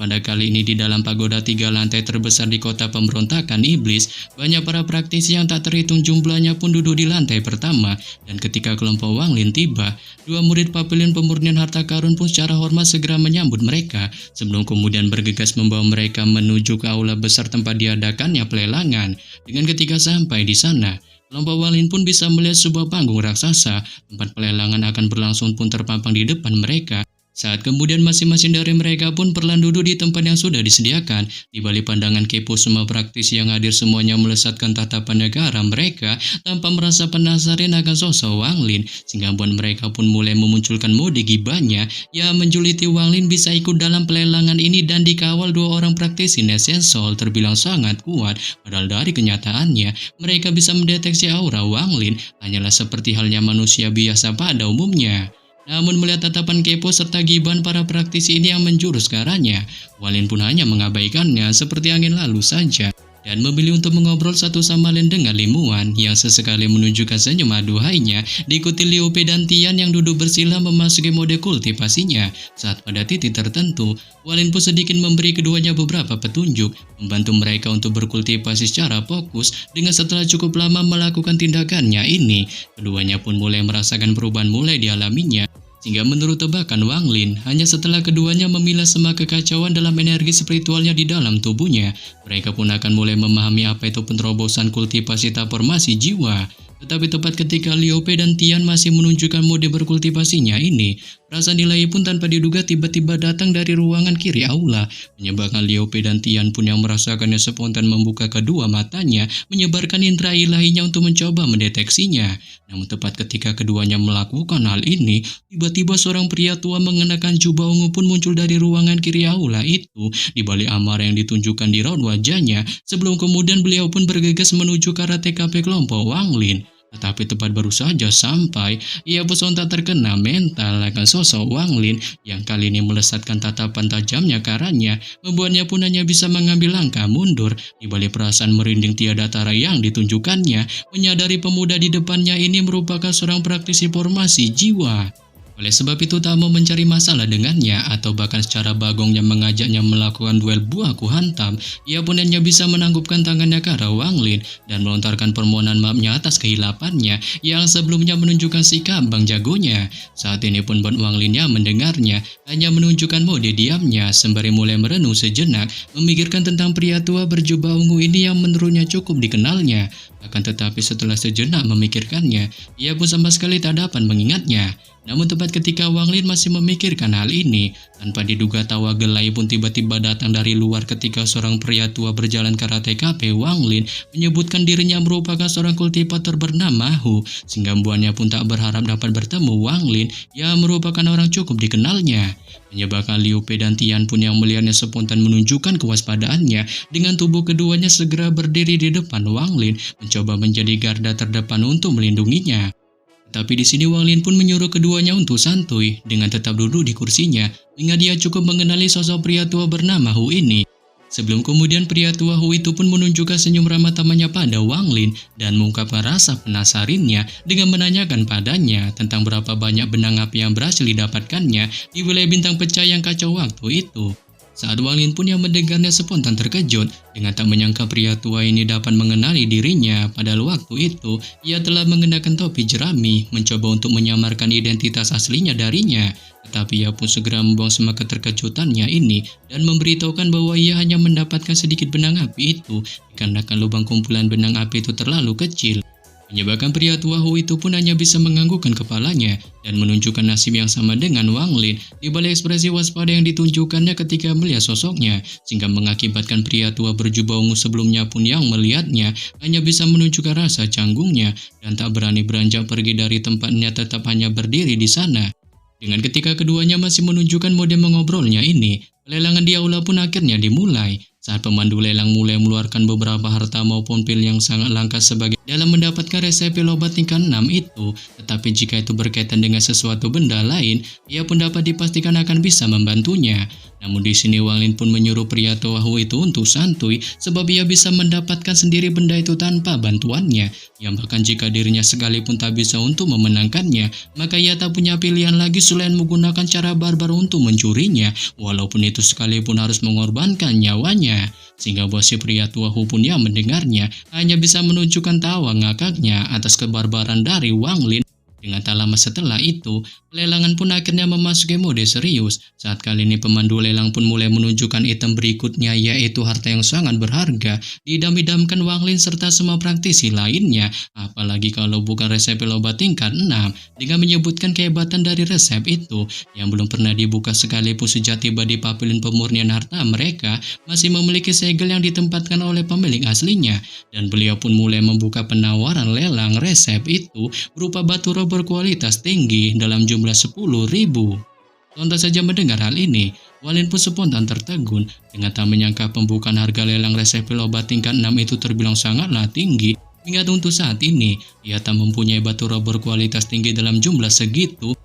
Pada kali ini di dalam pagoda 3 lantai terbesar di kota pemberontakan iblis, banyak para praktisi yang tak terhitung jumlahnya pun duduk di lantai pertama. Dan ketika kelompok Wang Lin tiba, 2 murid Pavilion Pemurnian Harta Karun pun secara hormat segera menyambut mereka, sebelum kemudian bergegas membawa mereka menuju ke aula besar tempat diadakannya pelelangan. Dengan ketika sampai di sana, kelompok Wang Lin pun bisa melihat sebuah panggung raksasa. Tempat pelelangan akan berlangsung pun terpampang di depan mereka. Saat kemudian masing-masing dari mereka pun perlahan duduk di tempat yang sudah disediakan. Di balik pandangan kepo semua praktisi yang hadir semuanya melesatkan tatapan negara mereka tanpa merasa penasaran akan sosok Wang Lin, sehingga buat mereka pun mulai memunculkan mode gibahnya yang menjuliti Wang Lin bisa ikut dalam pelelangan ini dan dikawal 2 orang praktisi Nesensol terbilang sangat kuat. Padahal dari kenyataannya mereka bisa mendeteksi aura Wang Lin hanyalah seperti halnya manusia biasa pada umumnya. Namun melihat tatapan kepo serta gibahan para praktisi ini yang menjurus ke arahnya, Wang Lin pun hanya mengabaikannya seperti angin lalu saja dan memilih untuk mengobrol satu sama lain dengan Lim Wan yang sesekali menunjukkan senyum aduhainya, diikuti Liu Pei dan Tian yang duduk bersila memasuki mode kultivasinya. Saat pada titik tertentu, Wang Lin pun sedikit memberi keduanya beberapa petunjuk, membantu mereka untuk berkultivasi secara fokus. Dengan setelah cukup lama melakukan tindakannya ini, keduanya pun mulai merasakan perubahan mulai dialaminya. Sehingga menurut tebakan Wang Lin, hanya setelah keduanya memilah semua kekacauan dalam energi spiritualnya di dalam tubuhnya, mereka pun akan mulai memahami apa itu penerobosan kultivasi transformasi jiwa. Tetapi tepat ketika Liu Pei dan Tian masih menunjukkan mode berkultivasinya ini, perasaan ilahi pun tanpa diduga tiba-tiba datang dari ruangan kiri aula, menyebabkan Liu Pei dan Tian pun yang merasakannya spontan membuka kedua matanya, menyebarkan indera ilahinya untuk mencoba mendeteksinya. Namun tepat ketika keduanya melakukan hal ini, tiba-tiba seorang pria tua mengenakan jubah ungu pun muncul dari ruangan kiri aula itu, di balik amarah yang ditunjukkan di raut wajahnya, sebelum kemudian beliau pun bergegas menuju ke arah TKP kelompok Wang Lin. Tetapi tepat baru saja sampai, ia pun sontak terkena mental akan sosok Wang Lin yang kali ini melesatkan tatapan tajamnya ke arahnya, membuatnya pun hanya bisa mengambil langkah mundur. Di balik perasaan merinding tiada tara yang ditunjukkannya, menyadari pemuda di depannya ini merupakan seorang praktisi formasi jiwa. Oleh sebab itu tak mau mencari masalah dengannya atau bahkan secara bagongnya mengajaknya melakukan duel buah ku hantam, ia pun hanya bisa menanggupkan tangannya ke arah Wang Lin dan melontarkan permohonan maafnya atas kehilapannya yang sebelumnya menunjukkan sikap bang jagonya. Saat ini pun buat Wang Lin yang mendengarnya hanya menunjukkan mode diamnya sembari mulai merenung sejenak, memikirkan tentang pria tua berjubah ungu ini yang menurutnya cukup dikenalnya. Akan tetapi setelah sejenak memikirkannya, ia pun sama sekali tak dapat mengingatnya. Namun tepat ketika Wang Lin masih memikirkan hal ini, tanpa diduga tawa gelai pun tiba-tiba datang dari luar ketika seorang pria tua berjalan ke arah TKP Wang Lin menyebutkan dirinya merupakan seorang kultivator bernama Hu, sehingga buahnya pun tak berharap dapat bertemu Wang Lin yang merupakan orang cukup dikenalnya. Menyebabkan Liu Pei dan Tian pun yang melihatnya spontan menunjukkan kewaspadaannya dengan tubuh keduanya segera berdiri di depan Wang Lin mencoba menjadi garda terdepan untuk melindunginya. Tapi di sini Wang Lin pun menyuruh keduanya untuk santuy dengan tetap duduk di kursinya, hingga dia cukup mengenali sosok pria tua bernama Hu ini. Sebelum kemudian pria tua Hu itu pun menunjukkan senyum ramah tamannya pada Wang Lin dan mengungkapkan rasa penasarannya dengan menanyakan padanya tentang berapa banyak benang api yang berhasil didapatkannya di wilayah bintang pecah yang kacau waktu itu. Saat Wang Lin pun yang mendengarnya spontan terkejut dengan tak menyangka pria tua ini dapat mengenali dirinya. Padahal waktu itu ia telah mengenakan topi jerami mencoba untuk menyamarkan identitas aslinya darinya. Tetapi ia pun segera membuang semua keterkejutannya ini dan memberitahukan bahwa ia hanya mendapatkan sedikit benang api itu dikarenakan lubang kumpulan benang api itu terlalu kecil. Menyebabkan pria tua Hu itu pun hanya bisa menganggukkan kepalanya dan menunjukkan nasib yang sama dengan Wang Lin di balik ekspresi waspada yang ditunjukkannya ketika melihat sosoknya, sehingga mengakibatkan pria tua berjubah ungu sebelumnya pun yang melihatnya hanya bisa menunjukkan rasa canggungnya dan tak berani beranjak pergi dari tempatnya, tetap hanya berdiri di sana. Dengan ketika keduanya masih menunjukkan mode mengobrolnya ini, pelelangan di aula pun akhirnya dimulai. Saat pemandu lelang mulai mengeluarkan beberapa harta maupun pil yang sangat langka sebagai dalam mendapatkan resep obat tingkat 6 itu, tetapi jika itu berkaitan dengan sesuatu benda lain, ia pun dapat dipastikan akan bisa membantunya. Namun di sini Wang Lin pun menyuruh pria tua Hu itu untuk santuy sebab ia bisa mendapatkan sendiri benda itu tanpa bantuannya. Yang bahkan jika dirinya sekalipun tak bisa untuk memenangkannya, maka ia tak punya pilihan lagi selain menggunakan cara barbar untuk mencurinya, walaupun itu sekalipun harus mengorbankan nyawanya. Sehingga bos si pria tua Hu pun yang mendengarnya hanya bisa menunjukkan tawa ngakaknya atas kebarbaran dari Wang Lin. Dengan tak lama setelah itu, pelelangan pun akhirnya memasuki mode serius. Saat kali ini pemandu lelang pun mulai menunjukkan item berikutnya, yaitu harta yang sangat berharga, diidam-idamkan Wang Lin serta semua praktisi lainnya. Apalagi kalau bukan resep obat tingkat 6, dengan menyebutkan kehebatan dari resep itu, yang belum pernah dibuka sekalipun sejak tiba di pavilion pemurnian harta mereka, masih memiliki segel yang ditempatkan oleh pemilik aslinya. Dan beliau pun mulai membuka penawaran lelang resep itu berupa batu roh berkualitas tinggi dalam jumlah 10.000. Tonton saja mendengar hal ini, Wang Lin pun spontan tertegun dengan tak menyangka pembukaan harga lelang resep obat tingkat 6 itu terbilang sangatlah tinggi. Hingga untuk saat ini, ia tak mempunyai batu roh berkualitas tinggi dalam jumlah segitu.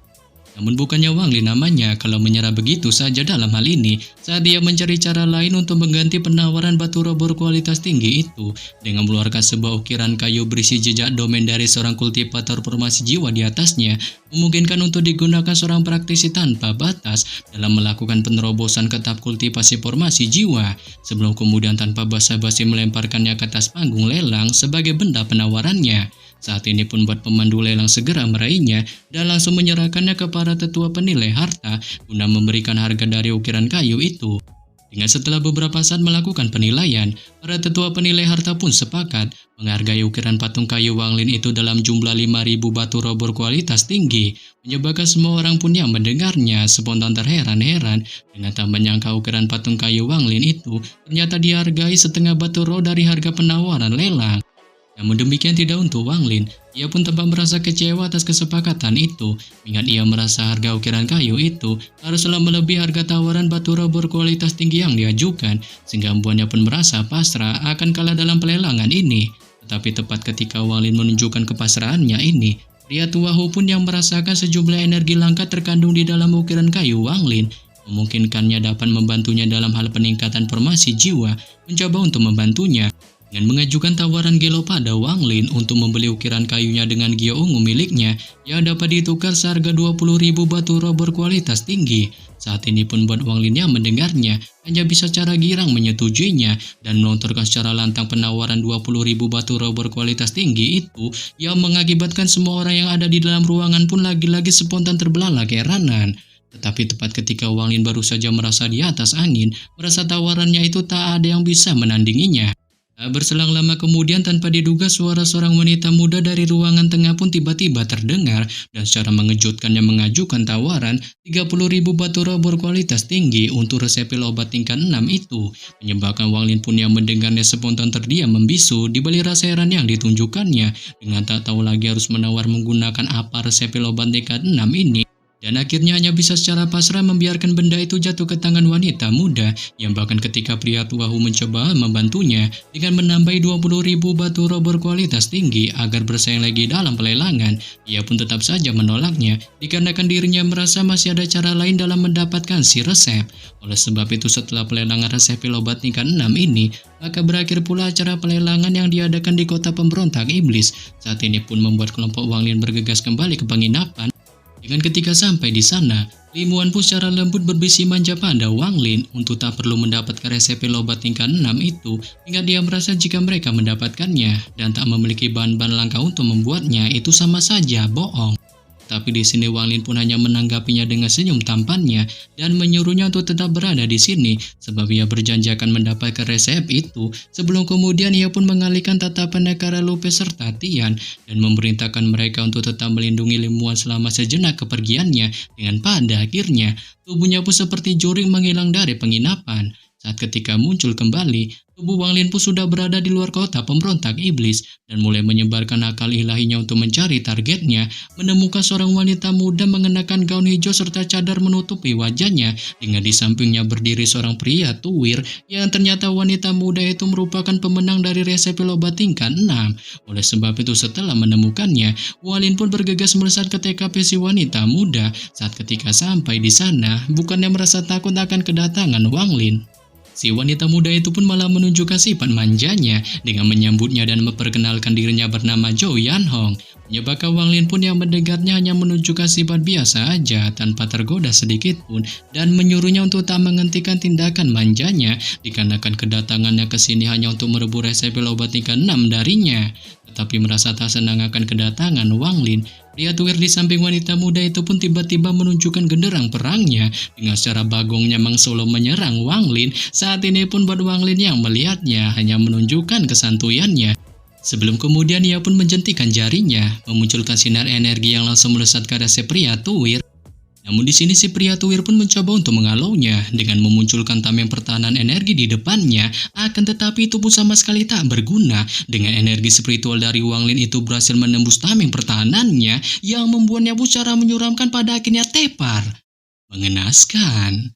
Namun bukannya Wang Lin namanya kalau menyerah begitu saja dalam hal ini, saat dia mencari cara lain untuk mengganti penawaran batu roh berkualitas tinggi itu dengan mengeluarkan sebuah ukiran kayu berisi jejak domain dari seorang kultivator formasi jiwa di atasnya, memungkinkan untuk digunakan seorang praktisi tanpa batas dalam melakukan penerobosan ke tahap kultivasi formasi jiwa, sebelum kemudian tanpa basa-basi melemparkannya ke atas panggung lelang sebagai benda penawarannya. Saat ini pun buat pemandu lelang segera meraihnya dan langsung menyerahkannya ke para tetua penilai harta guna memberikan harga dari ukiran kayu itu. Dengan setelah beberapa saat melakukan penilaian, para tetua penilai harta pun sepakat menghargai ukiran patung kayu Wang Lin itu dalam jumlah 5.000 batu roh berkualitas tinggi, menyebabkan semua orang pun yang mendengarnya spontan terheran-heran dengan tak menyangka ukiran patung kayu Wang Lin itu ternyata dihargai setengah batu roh dari harga penawaran lelang. Namun demikian tidak untuk Wang Lin, ia pun tampak merasa kecewa atas kesepakatan itu, mengingat ia merasa harga ukiran kayu itu haruslah melebihi harga tawaran batu roh berkualitas tinggi yang diajukan, sehingga membuatnya pun merasa pasrah akan kalah dalam pelelangan ini. Tetapi tepat ketika Wang Lin menunjukkan kepasrahannya ini, pria tua Hu pun yang merasakan sejumlah energi langka terkandung di dalam ukiran kayu Wang Lin, memungkinkannya dapat membantunya dalam hal peningkatan formasi jiwa, mencoba untuk membantunya dengan mengajukan tawaran gelo pada Wang Lin untuk membeli ukiran kayunya dengan gio ungu miliknya yang dapat ditukar seharga 20.000 batu roh berkualitas tinggi. Saat ini pun buat Wang Lin yang mendengarnya hanya bisa secara girang menyetujuinya dan melontarkan secara lantang penawaran 20.000 batu roh berkualitas tinggi itu, yang mengakibatkan semua orang yang ada di dalam ruangan pun lagi-lagi spontan terbelalak keheranan. Tetapi tepat ketika Wang Lin baru saja merasa di atas angin, merasa tawarannya itu tak ada yang bisa menandinginya. Tak berselang lama kemudian, tanpa diduga suara seorang wanita muda dari ruangan tengah pun tiba-tiba terdengar dan secara mengejutkannya mengajukan tawaran 30.000 batu roh berkualitas tinggi untuk resep obat tingkat 6 itu, menyebabkan Wang Lin pun yang mendengarnya spontan terdiam membisu di balik rasa heran yang ditunjukkannya dengan tak tahu lagi harus menawar menggunakan apa resep obat tingkat 6 ini. Dan akhirnya hanya bisa secara pasrah membiarkan benda itu jatuh ke tangan wanita muda, yang bahkan ketika pria tua Hu mencoba membantunya dengan menambahi 20.000 batu roh berkualitas tinggi agar bersaing lagi dalam pelelangan, ia pun tetap saja menolaknya dikarenakan dirinya merasa masih ada cara lain dalam mendapatkan si resep. Oleh sebab itu setelah pelelangan resep obat tingkat 6 ini, maka berakhir pula acara pelelangan yang diadakan di kota pemberontak iblis. Saat ini pun membuat kelompok Wang Lin bergegas kembali ke penginapan. Dengan ketika sampai di sana, Li Muan pun secara lembut berbisi manja pada Wang Lin untuk tak perlu mendapatkan resep obat tingkat 6 itu, hingga dia merasa jika mereka mendapatkannya dan tak memiliki bahan-bahan langka untuk membuatnya itu sama saja bohong. Tapi di sini Wang Lin pun hanya menanggapinya dengan senyum tampannya dan menyuruhnya untuk tetap berada di sini sebab ia berjanji akan mendapatkan resep itu, sebelum kemudian ia pun mengalihkan tatapan Nekara Lupe serta Tian dan memerintahkan mereka untuk tetap melindungi Li Muan selama sejenak kepergiannya, dengan pada akhirnya tubuhnya pun seperti juring menghilang dari penginapan. Saat ketika muncul kembali, tubuh Wang Lin pun sudah berada di luar kota pemberontak iblis dan mulai menyebarkan akal ilahinya untuk mencari targetnya, menemukan seorang wanita muda mengenakan gaun hijau serta cadar menutupi wajahnya, dengan di sampingnya berdiri seorang pria tuwir yang ternyata wanita muda itu merupakan pemenang dari resepsi lomba tingkat 6. Oleh sebab itu setelah menemukannya, Wang Lin pun bergegas melesat ke TKP si wanita muda. Saat ketika sampai di sana, bukannya merasa takut akan kedatangan Wang Lin, si wanita muda itu pun malah menunjukkan sifat manjanya dengan menyambutnya dan memperkenalkan dirinya bernama Zhou Yanhong. Menyebabkan Wang Lin pun yang mendengarnya hanya menunjukkan sifat biasa aja tanpa tergoda sedikit pun dan menyuruhnya untuk tak menghentikan tindakan manjanya dikarenakan kedatangannya ke sini hanya untuk merebut resep lomba tingkat 6 darinya. Tetapi merasa tak senang akan kedatangan Wang Lin, pria tuir di samping wanita muda itu pun tiba-tiba menunjukkan genderang perangnya dengan secara bagongnya Mang Solo menyerang Wang Lin. Saat ini pun buat Wang Lin yang melihatnya hanya menunjukkan kesantuyannya. Sebelum kemudian ia pun menjentikan jarinya, memunculkan sinar energi yang langsung melesat ke arah si pria tuir. Namun di sini si pria tuir pun mencoba untuk mengalaunya dengan memunculkan tameng pertahanan energi di depannya, akan tetapi itu pun sama sekali tak berguna. Dengan energi spiritual dari Wang Lin itu berhasil menembus tameng pertahanannya yang membuatnya secara menyeramkan pada akhirnya tepar. Mengenaskan.